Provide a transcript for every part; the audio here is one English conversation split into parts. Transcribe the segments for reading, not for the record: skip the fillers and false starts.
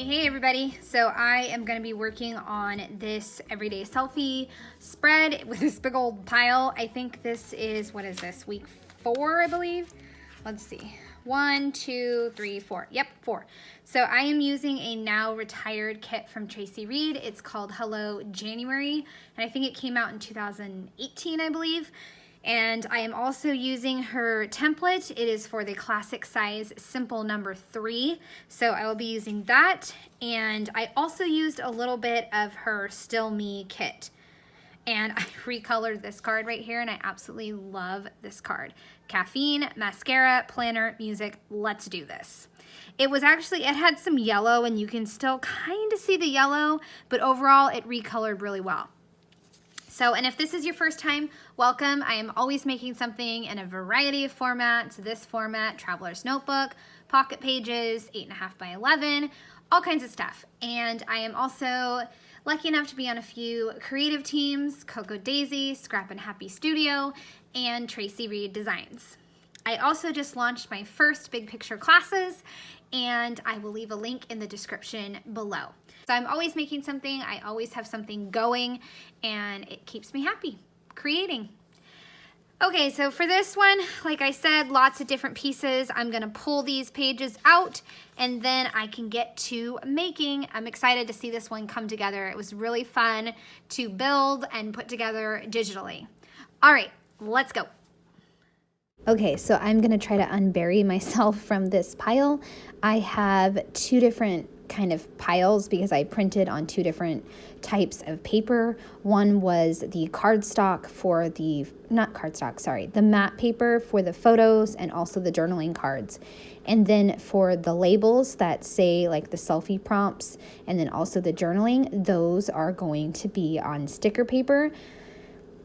Hey everybody. So I am going to be working on this everyday selfie spread with this big old pile. I think this is, what is this, week 4, I believe? Let's see. 1, 2, 3, 4. Yep, 4. So I am using a now retired kit from Traci Reed. It's called Hello January, and I think it came out in 2018, I believe. And I am also using her template. It is for the classic size simple number 3. So I will be using that. And I also used a little bit of her Still Me kit. And I recolored this card right here, and I absolutely love this card. Caffeine, mascara, planner, music, let's do this. It had some yellow, and you can still kind of see the yellow, but overall it recolored really well. So, and if this is your first time, welcome. I am always making something in a variety of formats. This format, Traveler's Notebook, Pocket Pages, 8.5 by 11, all kinds of stuff. And I am also lucky enough to be on a few creative teams, Coco Daisy, Scrap and Happy Studio, and Traci Reed Designs. I also just launched my first big picture classes, and I will leave a link in the description below. So I'm always making something, I always have something going, and it keeps me happy creating. Okay, so for this one, like I said, lots of different pieces. I'm gonna pull these pages out, and then I can get to making. I'm excited to see this one come together. It was really fun to build and put together digitally. All right, let's go. Okay, so I'm gonna try to unbury myself from this pile. I have 2 different kind of piles because I printed on 2 different types of paper. One was the cardstock for the matte paper for the photos and also the journaling cards. And then for the labels that say like the selfie prompts and then also the journaling, those are going to be on sticker paper.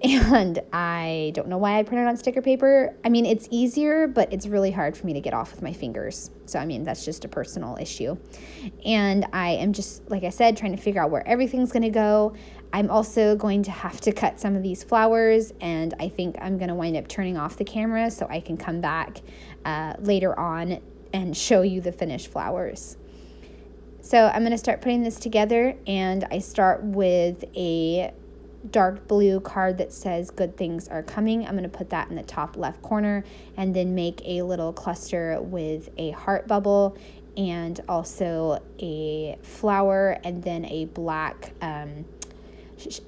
And I don't know why I printed on sticker paper. I mean, it's easier, but it's really hard for me to get off with my fingers. So, I mean, that's just a personal issue. And I am just, like I said, trying to figure out where everything's going to go. I'm also going to have to cut some of these flowers, and I think I'm going to wind up turning off the camera so I can come back later on and show you the finished flowers. So I'm going to start putting this together, and I start with a dark blue card that says good things are coming. I'm going to put that in the top left corner and then make a little cluster with a heart bubble and also a flower and then a black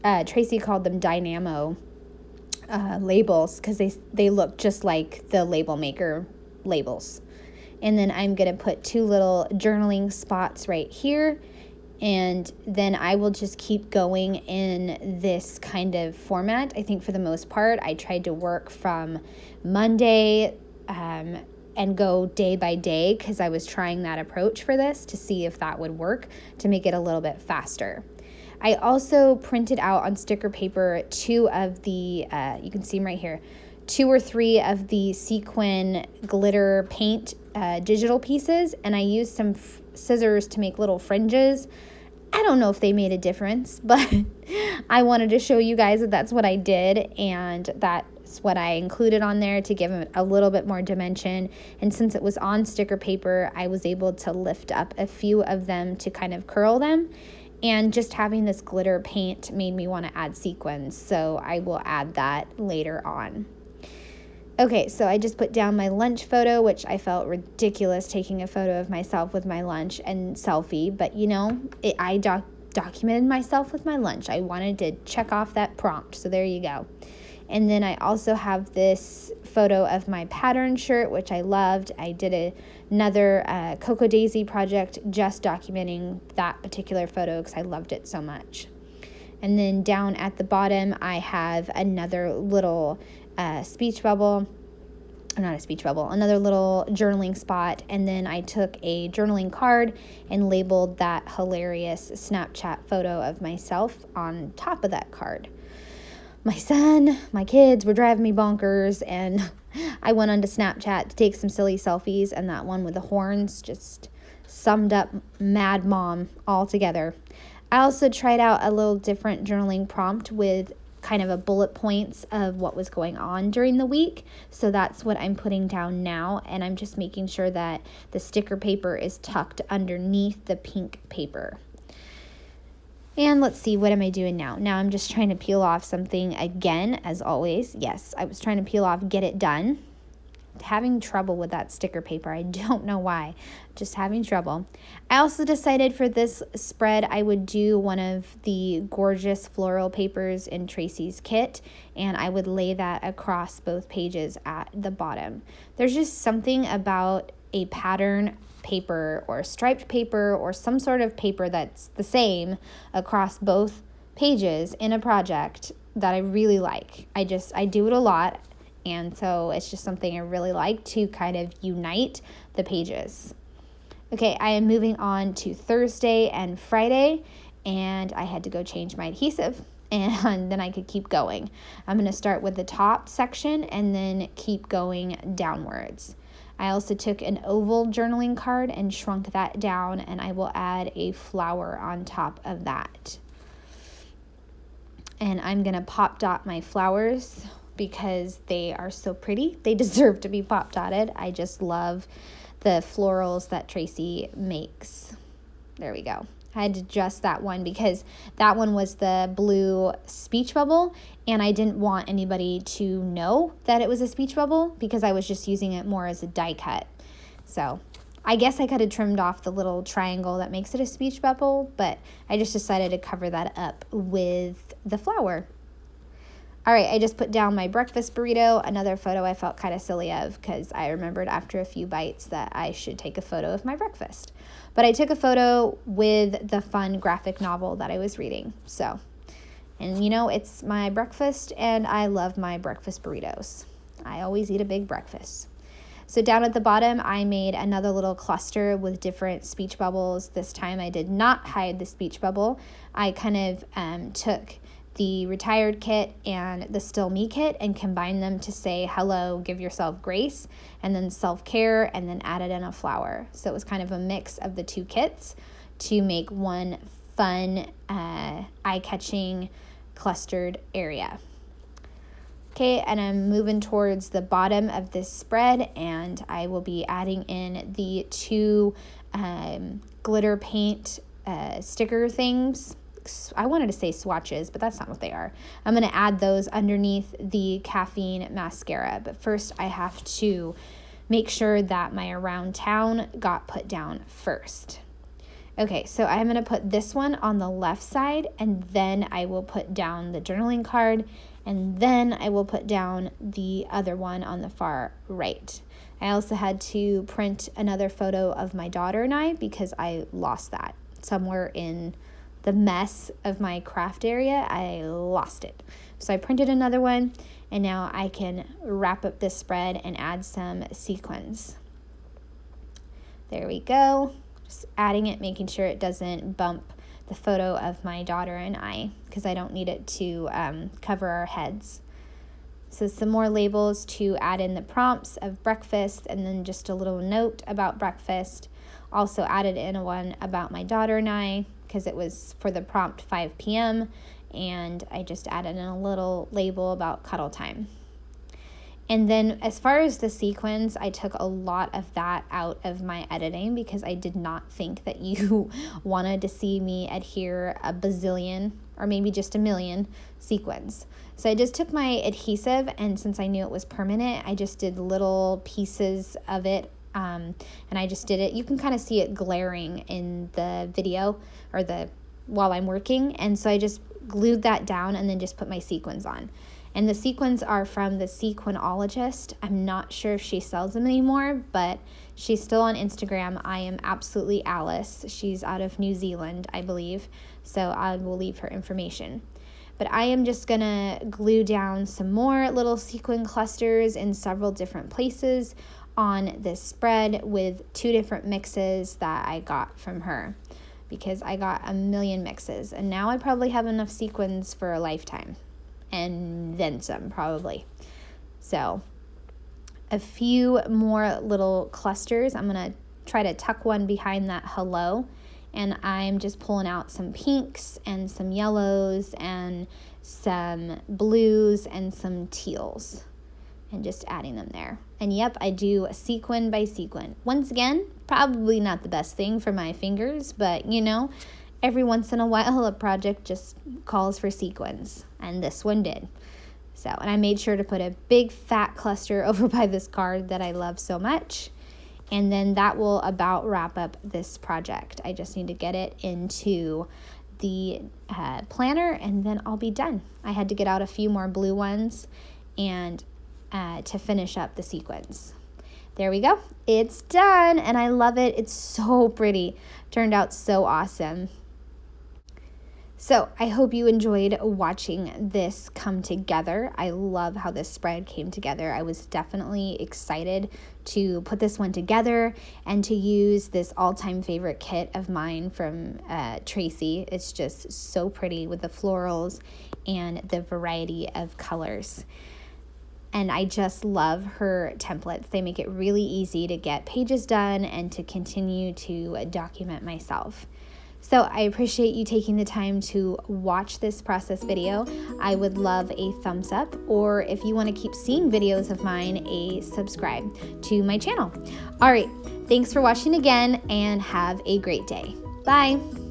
Traci called them dynamo labels because they look just like the label maker labels. And then I'm going to put 2 little journaling spots right here. And then I will just keep going in this kind of format. I think for the most part, I tried to work from Monday and go day by day because I was trying that approach for this to see if that would work to make it a little bit faster. I also printed out on sticker paper 2 of the, you can see them right here, 2 or 3 of the sequin glitter paint digital pieces, and I used some scissors to make little fringes. I don't know if they made a difference, but I wanted to show you guys that that's what I did, and that's what I included on there to give it a little bit more dimension. And since it was on sticker paper, I was able to lift up a few of them to kind of curl them, and just having this glitter paint made me want to add sequins, so I will add that later on. Okay, so I just put down my lunch photo, which I felt ridiculous taking a photo of myself with my lunch and selfie, but you know, I documented myself with my lunch. I wanted to check off that prompt, so there you go. And then I also have this photo of my pattern shirt, which I loved. I did another Coco Daisy project just documenting that particular photo because I loved it so much. And then down at the bottom, I have another little another little journaling spot, and then I took a journaling card and labeled that hilarious Snapchat photo of myself on top of that card. My son, my kids were driving me bonkers, and I went onto Snapchat to take some silly selfies, and that one with the horns just summed up Mad Mom altogether. I also tried out a little different journaling prompt with kind of a bullet points of what was going on during the week. So that's what I'm putting down now, and I'm just making sure that the sticker paper is tucked underneath the pink paper. And let's see, what am I doing now? Now I'm just trying to peel off something again, as always. Yes, I was trying to peel off Get It Done. Having trouble with that sticker paper. I don't know why. Just having trouble. I also decided for this spread I would do one of the gorgeous floral papers in Traci's kit, and I would lay that across both pages at the bottom. There's just something about a pattern paper or striped paper or some sort of paper that's the same across both pages in a project that I really like. I do it a lot. And so it's just something I really like to kind of unite the pages. Okay, I am moving on to Thursday and Friday, and I had to go change my adhesive, and then I could keep going. I'm going to start with the top section and then keep going downwards. I also took an oval journaling card and shrunk that down, and I will add a flower on top of that. And I'm going to pop dot my flowers because they are so pretty. They deserve to be pop dotted. I just love the florals that Traci makes. There we go. I had to adjust that one because that one was the blue speech bubble, and I didn't want anybody to know that it was a speech bubble because I was just using it more as a die cut. So I guess I could have trimmed off the little triangle that makes it a speech bubble, but I just decided to cover that up with the flower. All right, I just put down my breakfast burrito, another photo I felt kind of silly of because I remembered after a few bites that I should take a photo of my breakfast. But I took a photo with the fun graphic novel that I was reading. So, and you know, it's my breakfast and I love my breakfast burritos. I always eat a big breakfast. So down at the bottom, I made another little cluster with different speech bubbles. This time I did not hide the speech bubble. I kind of took the retired kit and the still me kit and combine them to say hello, give yourself grace, and then self-care, and then added in a flower. So it was kind of a mix of the two kits to make one fun, eye-catching clustered area. Okay, and I'm moving towards the bottom of this spread, and I will be adding in the two glitter paint sticker things. I wanted to say swatches, but that's not what they are. I'm going to add those underneath the caffeine mascara. But first, I have to make sure that my around town got put down first. Okay, so I'm going to put this one on the left side, and then I will put down the journaling card, and then I will put down the other one on the far right. I also had to print another photo of my daughter and I because I lost that somewhere in the mess of my craft area. I lost it. So I printed another one, and now I can wrap up this spread and add some sequins. There we go. Just adding it, making sure it doesn't bump the photo of my daughter and I because I don't need it to cover our heads. So some more labels to add in the prompts of breakfast, and then just a little note about breakfast. Also added in one about my daughter and I, because it was for the prompt 5 p.m. and I just added in a little label about cuddle time. And then as far as the sequins, I took a lot of that out of my editing because I did not think that you wanted to see me adhere a bazillion or maybe just a million sequins. So I just took my adhesive, and since I knew it was permanent, I just did little pieces of it. And I just did it. You can kind of see it glaring in the video or while I'm working. And so I just glued that down and then just put my sequins on. And the sequins are from the Sequinologist. I'm not sure if she sells them anymore, but she's still on Instagram. I am absolutely Alice. She's out of New Zealand, I believe. So I will leave her information. But I am just going to glue down some more little sequin clusters in several different places on this spread with 2 different mixes that I got from her because I got a million mixes, and now I probably have enough sequins for a lifetime and then some probably. So a few more little clusters. I'm going to try to tuck one behind that hello, and I'm just pulling out some pinks and some yellows and some blues, and some teals, and just adding them there. And yep, I do sequin by sequin. Once again, probably not the best thing for my fingers, but you know, every once in a while a project just calls for sequins, and this one did. So, and I made sure to put a big fat cluster over by this card that I love so much. And then that will about wrap up this project. I just need to get it into the planner, and then I'll be done. I had to get out a few more blue ones and to finish up the sequins. There we go. It's done, and I love it. It's so pretty. Turned out so awesome. So I hope you enjoyed watching this come together. I love how this spread came together. I was definitely excited to put this one together and to use this all-time favorite kit of mine from Traci. It's just so pretty with the florals and the variety of colors. And I just love her templates. They make it really easy to get pages done and to continue to document myself. So I appreciate you taking the time to watch this process video. I would love a thumbs up, or if you want to keep seeing videos of mine, a subscribe to my channel. All right, thanks for watching again, and have a great day. Bye.